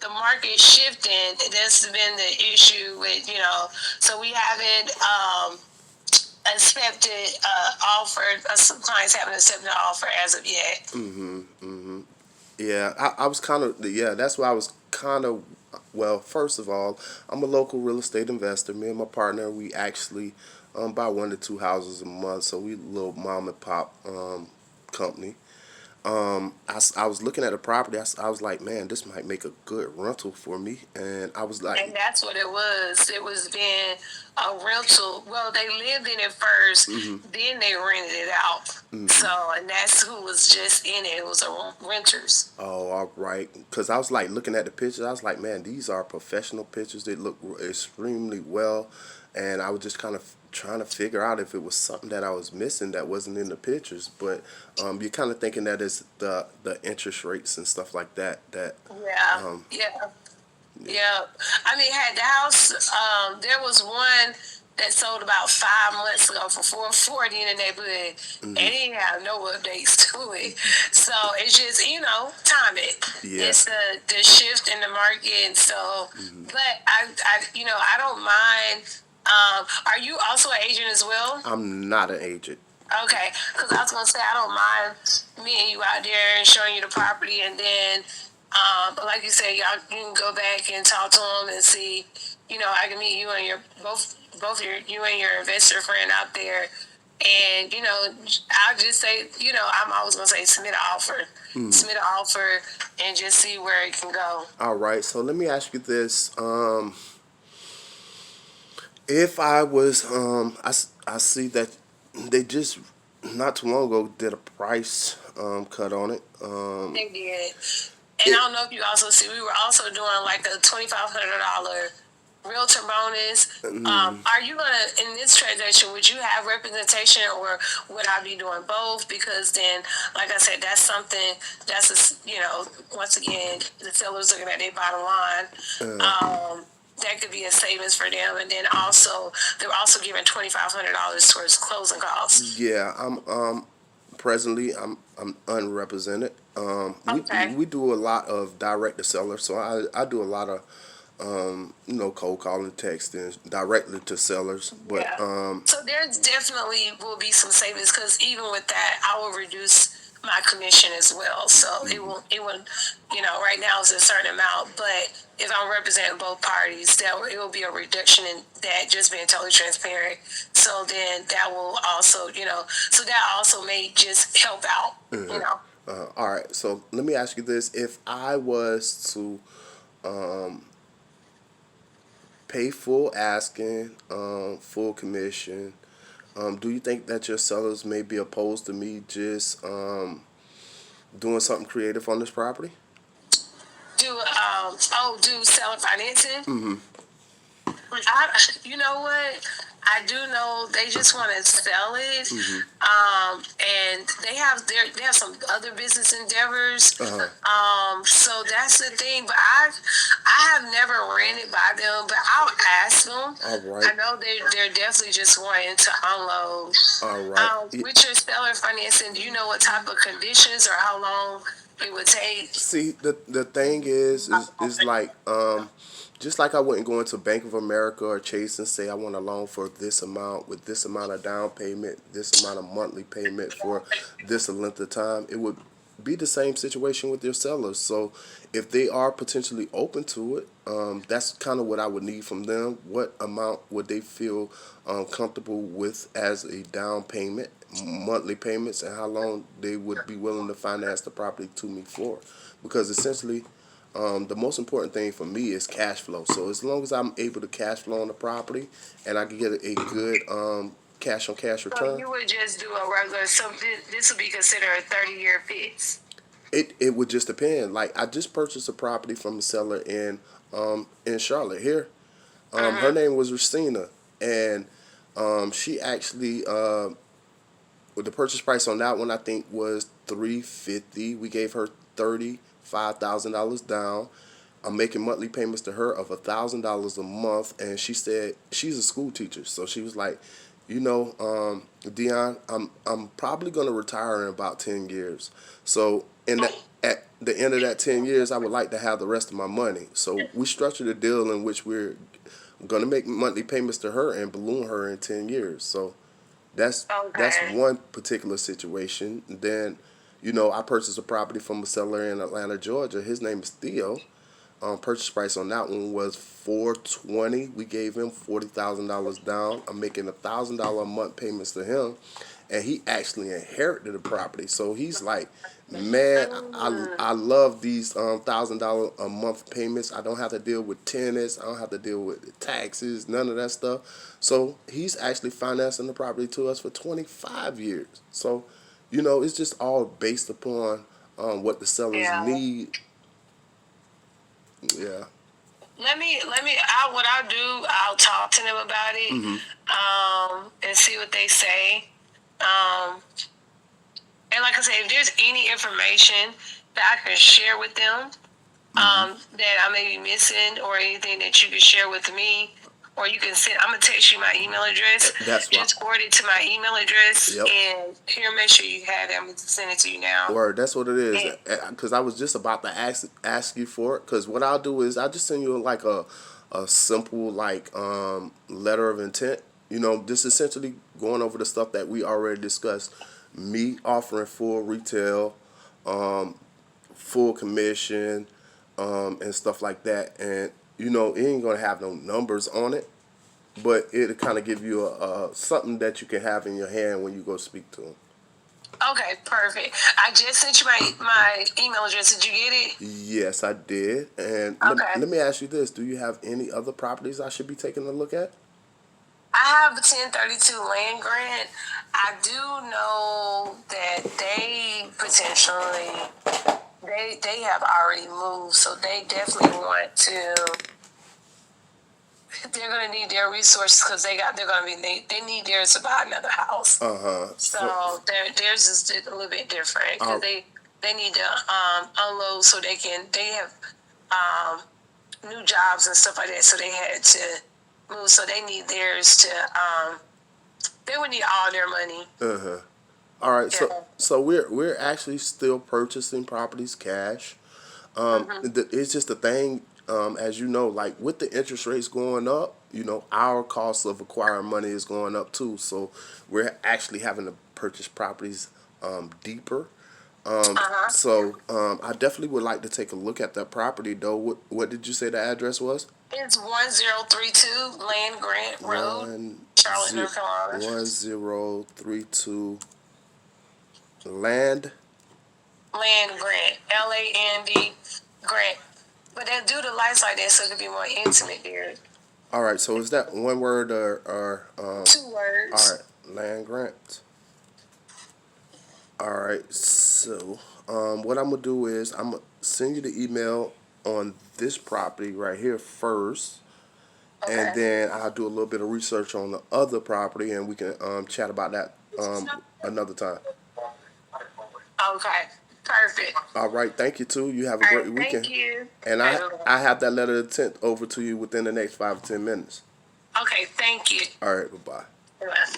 the market shifting, that's been the issue with, so we haven't accepted offer. Some clients haven't accepted an offer as of yet. Yeah, I was kind of, yeah, that's why I was kind of, well, first of all, I'm a local real estate investor. Me and my partner, we actually buy 1 to 2 houses a month, so we a little mom and pop company. I was looking at a property. I was like, man, this might make a good rental for me. And I was like, And that's what it was. It was being a rental. Well, they lived in it 1st, then they rented it out. So, and that's who was just in it. It was a renters. oh, all right. Because I was like looking at the pictures. I was like, man, these are professional pictures. They look extremely well. And I was just kind of trying to figure out if it was something that I was missing that wasn't in the pictures. But you're kind of thinking that it's the interest rates and stuff like that. Yeah, Um, yeah. Yeah, I mean, had the house. There was one that sold about 5 months ago for 440 in the neighborhood, and mhm. it didn't have no updates to it. So it's just time it. Yeah. It's the shift in the market, and so. Mhm. But I don't mind. Are you also an agent as well? I'm not an agent. Okay, because I was gonna say I don't mind meeting you out there and showing you the property, and then, but like you said, y'all you can go back and talk to them and see. I can meet you and your both you and your investor friend out there, and I'll just say I'm always gonna say Mhm. submit an offer, and just see where it can go. All right. So let me ask you this. If I was, I see that they just not too long ago did a price cut on it. They did, and I It. don't know if you also see we were also doing like a $2,500 realtor bonus. Mm, Are you gonna in this transaction? Would you have representation, or would I be doing both? Because then, like I said, that's something that's once again the seller's looking at their bottom line. uh, Um, that could be a savings for them, and then also they're also giving $2,500 towards closing costs. yeah, I'm presently I'm unrepresented. Okay. We do a lot of direct to seller, so I do a lot of cold calling, texting directly to sellers. But Yeah. So there definitely will be some savings because even with that, I will reduce my commission as well. So mhm, it will, right now it's a certain amount, but if I'm representing both parties, it will be a reduction in that. Just being totally transparent. So then that will also, so that also may just help out. mhm. All right, so let me ask you this: if I was to um, pay full asking, full commission, do you think that your sellers may be opposed to me just doing something creative on this property? Do seller financing? Mm-hmm. You know what? I do know they just want to sell it, Mm-hmm. and they have some other business endeavors. Uh-huh. So that's the thing. But I have never ran it by them, but I'll ask them. All right. I know they're definitely just wanting to unload. All right. With your seller financing, do you know what type of conditions or how long it would take? See, the thing is like just like I wouldn't go into Bank of America or Chase and say I want a loan for this amount with this amount of down payment, this amount of monthly payment for this length of time. It would be the same situation with your sellers. So if they are potentially open to it, that's kind of what I would need from them. What amount would they feel comfortable with as a down payment, monthly payments, and how long they would be willing to finance the property to me for? Because essentially, the most important thing for me is cash flow. So as long as I'm able to cash flow on the property and I can get a good cash on cash So return, you would just do a regular. So this would be considered a 30-year fix. it would just depend. Like I just purchased a property from a seller in Charlotte here. Her Mm-hmm. name was Racina, and she actually with the purchase price on that one I think was 350. We gave her $35,000 down. I'm making monthly payments to her of $1,000 a month, and she said she's a school teacher, so she was like, Dion, I'm probably gonna retire in about 10 years. So in at the end of that 10 years, I would like to have the rest of my money. So we structured a deal in which we're going to make monthly payments to her and balloon her in 10 years. So that's Okay. one particular situation. Then, I purchased a property from a seller in Atlanta, Georgia. His name is Theo. Purchase price on that one was 420. We gave him $40,000 down. I'm making $1,000 a month payments to him, and he actually inherited the property. So he's like, man, I love these $1,000 a month payments. I don't have to deal with tenants. I don't have to deal with taxes. None of that stuff. So he's actually financing the property to us for 25 years. So, it's just all based upon what the sellers Yeah. need. Yeah. What I'll do, I'll talk to them about it, and see what they say. Um, and like I said, if there's any information that I can share with them, that I may be missing, or anything that you can share with me, or you can send. I'm gonna text you my email address. That's why. Just forward it to my email address, Yep. and here, make sure you have it. I'm gonna send it to you now. Word, that's what it is. And, Because I was just about to ask you for it. Because what I'll do is I'll just send you like a simple like letter of intent. Just essentially going over the stuff that we already discussed. Me offering full retail, full commission, and stuff like that. And it ain't gonna have no numbers on it, but it'll kind of give you a something that you can have in your hand when you go speak to them. okay, perfect. I just sent you my email address. Did you get it? Yes, I did. And Okay. let me ask you this: do you have any other properties I should be taking a look at? I have a 1032 land grant. I do know that they potentially they have already moved, so they definitely want to. They're gonna need their resources because they're gonna be they need theirs to buy another house. Uh huh. So theirs is a little bit different Uh, because they need to unload so they have new jobs and stuff like that. So they had to move. So they need theirs to they would need all their money. all right. Yeah. So we're actually still purchasing properties cash. It's just a thing. As you know, like with the interest rates going up, our cost of acquiring money is going up too. So we're actually having to purchase properties deeper. I definitely would like to take a look at that property though. What did you say the address was? It's 1032 Land Grant Road, Charlotte, North Carolina. 1032 Land. Land Grant, LAND Grant. But they do the lights like that so it could be more intimate there. All right, so is that one word or 2 words. all right, land grant. All right, so what I'm gonna do is I'm gonna send you the email on this property right here first, Okay. and then I'll do a little bit of research on the other property, and we can chat about that another time. Okay. Perfect. All right, thank you too. You have a All great right, weekend. thank you. And I have that letter of intent over to you within the next 5 or 10 minutes. Okay, thank you. All right, bye bye. Bye.